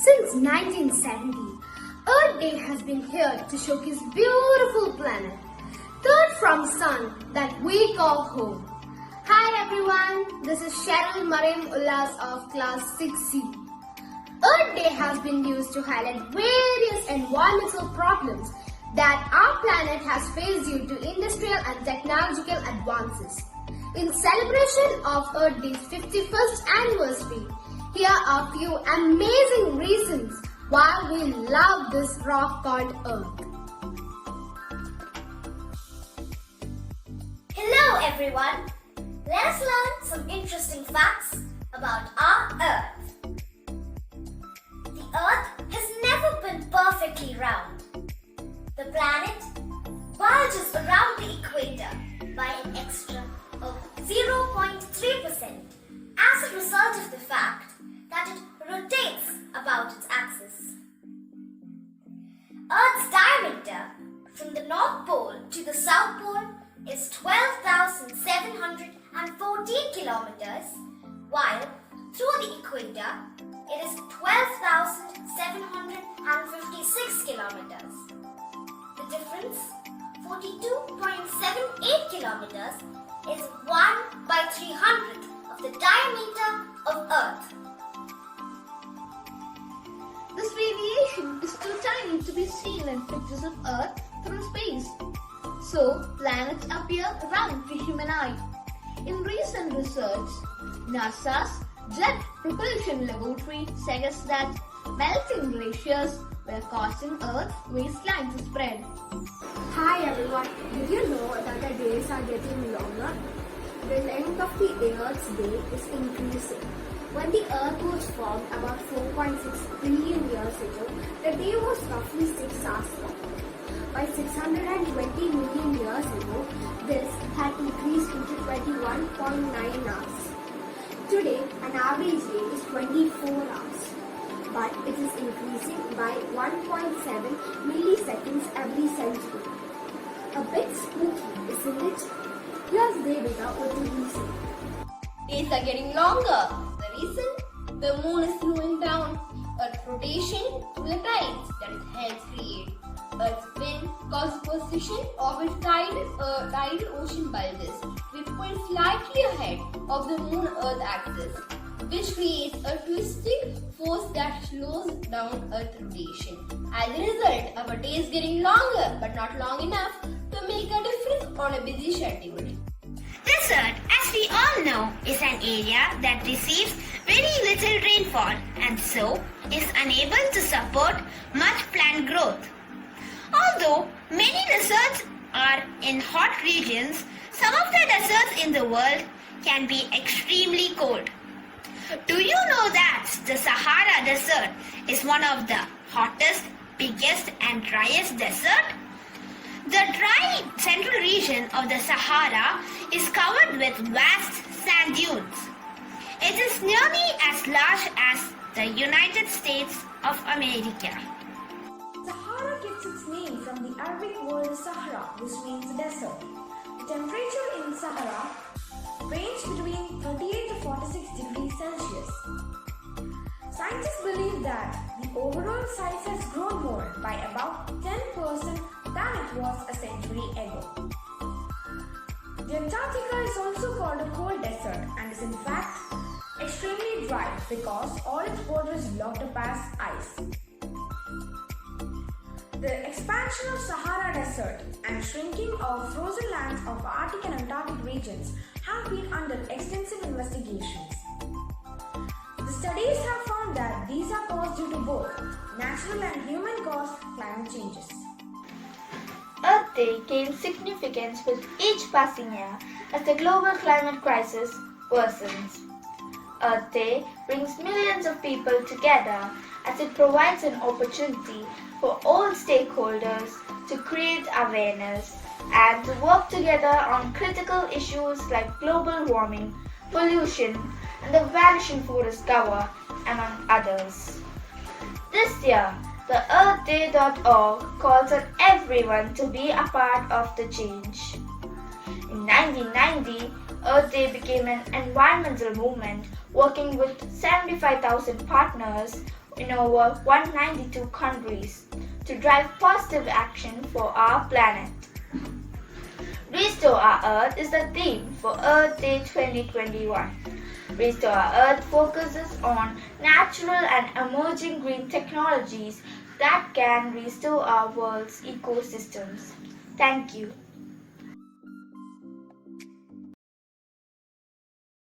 Since 1970, Earth Day has been here to showcase beautiful planet, third from sun that we call home. Hi everyone, this is Cheryl Mariam Ullas of class 6C. Earth Day has been used to highlight various environmental problems that our planet has faced due to industrial and technological advances. In celebration of Earth Day's 51st anniversary, here are a few amazing reasons why we love this rock called Earth. Hello everyone! Let us learn some interesting facts about our Earth. The Earth has never been perfectly round. The planet bulges around the equator by an extra of 0.3% as a result of the fact that it rotates about its axis. Earth's diameter from the North Pole to the South Pole is 12,714 kilometers, while through the equator it is 12,756 kilometers. The difference, 42.78 kilometers, is 1/300th of the diameter of Earth. This variation is too tiny to be seen in pictures of Earth from space. So, planets appear round to human eye. In recent research, NASA's Jet Propulsion Laboratory suggests that melting glaciers were causing Earth's waistline to spread. Hi everyone, did you know that the days are getting longer? The length of the Earth's day is increasing. When the Earth was formed about 4.6 billion years ago, the day was roughly 6 hours long. By 620 million years ago, this had increased into 21.9 hours. Today, an average day is 24 hours, but it is increasing by 1.7 milliseconds every century. A bit spooky, isn't it? Here's Devika with the reason. Days are getting longer. The reason? The moon is slowing down Earth's rotation through the tides that it helps create. Earth's spin causes position of its tidal ocean bulges, which point slightly ahead of the moon-Earth axis, which creates a twisting force that slows down Earth's rotation. As a result, our day is getting longer, but not long enough to make a difference on a busy schedule. Desert, as we all know, is an area that receives very little rainfall and so is unable to support much plant growth. Although many deserts are in hot regions, some of the deserts in the world can be extremely cold. Do you know that the Sahara Desert is one of the hottest, biggest and driest deserts? The dry central region of the Sahara is covered with vast sand dunes. It is nearly as large as the United States of America. Sahara gets its name from the Arabic word Sahara, which means desert. The temperature in Sahara ranges between 38 to 46 degrees Celsius. Scientists believe that the overall size has grown more by about 10% than it was a century ago. The Antarctica is also called a cold desert and is in fact extremely dry because all its water is locked up as ice. The expansion of Sahara Desert and shrinking of frozen lands of Arctic and Antarctic regions have been under extensive investigations. The studies have found that these are caused due to both natural and human-caused climate changes. Earth Day gains significance with each passing year as the global climate crisis worsens. Earth Day brings millions of people together as it provides an opportunity for all stakeholders to create awareness and to work together on critical issues like global warming, pollution, and the vanishing forest cover, among others. This year, the earthday.org calls on everyone to be a part of the change. In 1990, Earth Day became an environmental movement working with 75,000 partners in over 192 countries to drive positive action for our planet. Restore Our Earth is the theme for Earth Day 2021. Restore Our Earth focuses on natural and emerging green technologies that can restore our world's ecosystems. Thank you.